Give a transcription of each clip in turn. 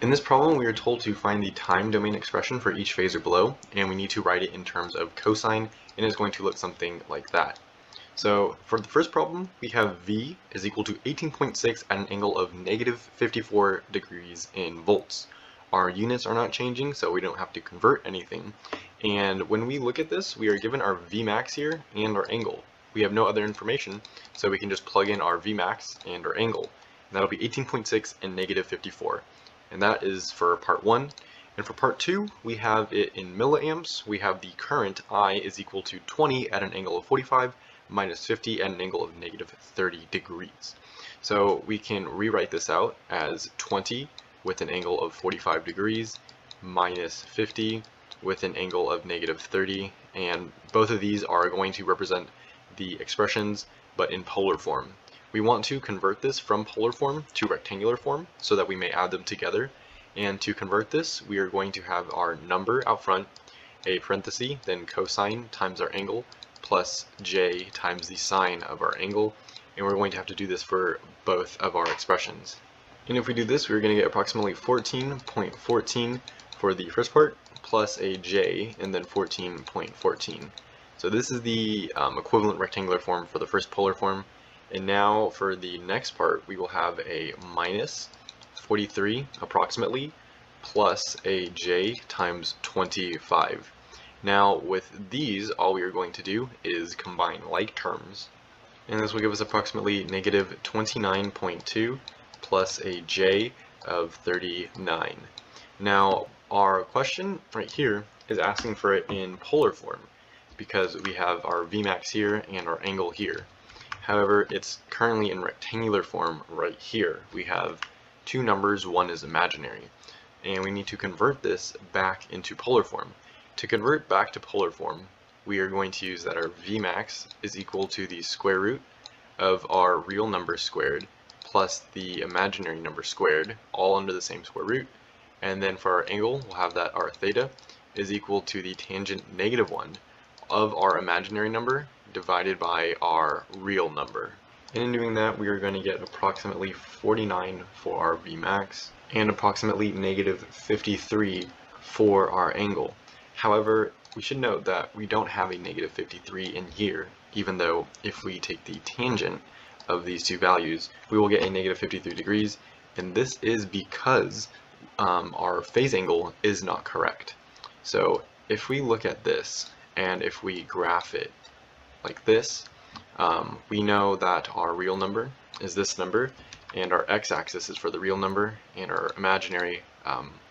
In this problem, we are told to find the time domain expression for each phasor below, and we need to write it in terms of cosine, and it's going to look something like that. So for the first problem, we have V is equal to 18.6 at an angle of negative 54 degrees in volts. Our units are not changing, so we don't have to convert anything. And when we look at this, we are given our Vmax here and our angle. We have no other information, so we can just plug in our Vmax and our angle. And that'll be 18.6 and negative 54. And that is for part 1. And for part 2, we have it in milliamps. We have the current I is equal to 20 at an angle of 45 minus 50 at an angle of negative 30 degrees. So we can rewrite this out as 20 with an angle of 45 degrees minus 50 with an angle of negative 30, and both of these are going to represent the expressions but in polar form. We want to convert this from polar form to rectangular form so that we may add them together, and to convert this we are going to have our number out front, a parenthesis, then cosine times our angle plus j times the sine of our angle, and we're going to have to do this for both of our expressions. And if we do this, we're going to get approximately 14.14 for the first part plus a j and then 14.14. So this is the equivalent rectangular form for the first polar form. And now for the next part, we will have a minus 43 approximately plus a j times 25. Now with these, all we are going to do is combine like terms, and this will give us approximately negative 29.2 plus a j of 39. Now our question right here is asking for it in polar form because we have our Vmax here and our angle here. However, it's currently in rectangular form right here. We have two numbers, one is imaginary, and we need to convert this back into polar form. To convert back to polar form, we are going to use that our Vmax is equal to the square root of our real number squared plus the imaginary number squared, all under the same square root. And then for our angle, we'll have that our theta is equal to the tangent negative 1 of our imaginary number divided by our real number. And in doing that, we are going to get approximately 49 for our Vmax and approximately negative 53 for our angle. However, we should note that we don't have a negative 53 in here, even though if we take the tangent of these two values, we will get a negative 53 degrees, and this is because our phase angle is not correct. So if we look at this, and if we graph it like this, we know that our real number is this number, and our x-axis is for the real number, and our imaginary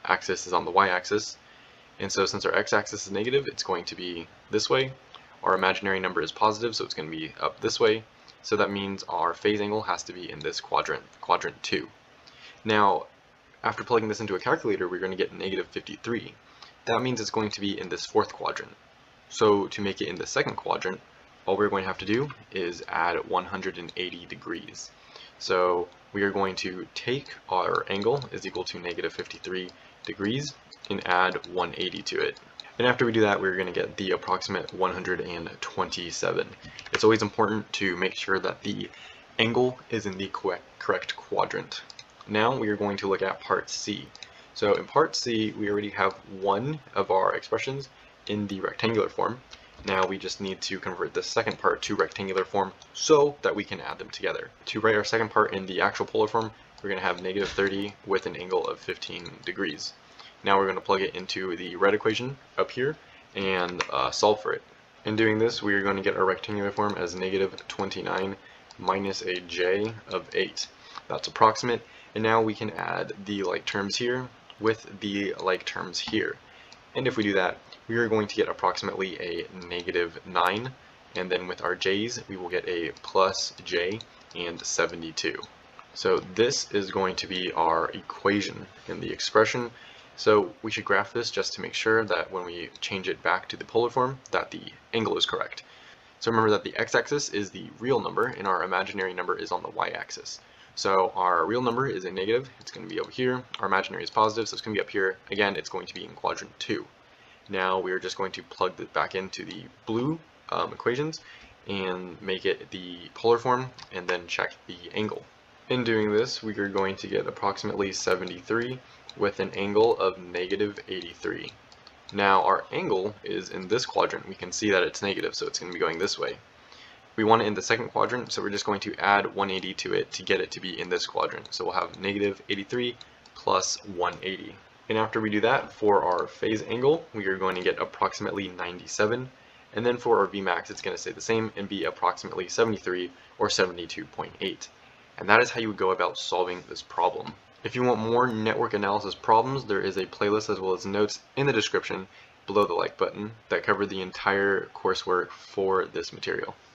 axis is on the y-axis. And so since our x-axis is negative, it's going to be this way. Our imaginary number is positive, so it's going to be up this way. So that means our phase angle has to be in this quadrant, quadrant 2. Now, after plugging this into a calculator, we're going to get negative 53. That means it's going to be in this fourth quadrant. So to make it in the second quadrant, all we're going to have to do is add 180 degrees. So we are going to take our angle is equal to negative 53 degrees and add 180 to it. And after we do that, we're going to get the approximate 127. It's always important to make sure that the angle is in the correct quadrant. Now we are going to look at part C. So in part C, we already have one of our expressions in the rectangular form. Now we just need to convert the second part to rectangular form so that we can add them together. To write our second part in the actual polar form, we're going to have negative 30 with an angle of 15 degrees. Now we're going to plug it into the red equation up here and solve for it. In doing this, we are going to get our rectangular form as negative 29 minus a j of 8. That's approximate, and now we can add the like terms here with the like terms here. And if we do that, we are going to get approximately a negative 9, and then with our j's, we will get a plus j and 72. So this is going to be our equation in the expression. So we should graph this just to make sure that when we change it back to the polar form, that the angle is correct. So remember that the x-axis is the real number, and our imaginary number is on the y-axis. So our real number is a negative, it's going to be over here. Our imaginary is positive, so it's going to be up here. Again, it's going to be in quadrant 2. Now we are just going to plug it back into the blue equations and make it the polar form, and then check the angle. In doing this, we are going to get approximately 73 with an angle of -83. Now our angle is in this quadrant. We can see that it's negative, so it's going to be going this way. We want it in the second quadrant, so we're just going to add 180 to it to get it to be in this quadrant. So we'll have -83 plus 180. And after we do that, for our phase angle, we are going to get approximately 97. And then for our Vmax, it's going to stay the same and be approximately 73 or 72.8. And that is how you would go about solving this problem. If you want more network analysis problems, there is a playlist as well as notes in the description below the like button that cover the entire coursework for this material.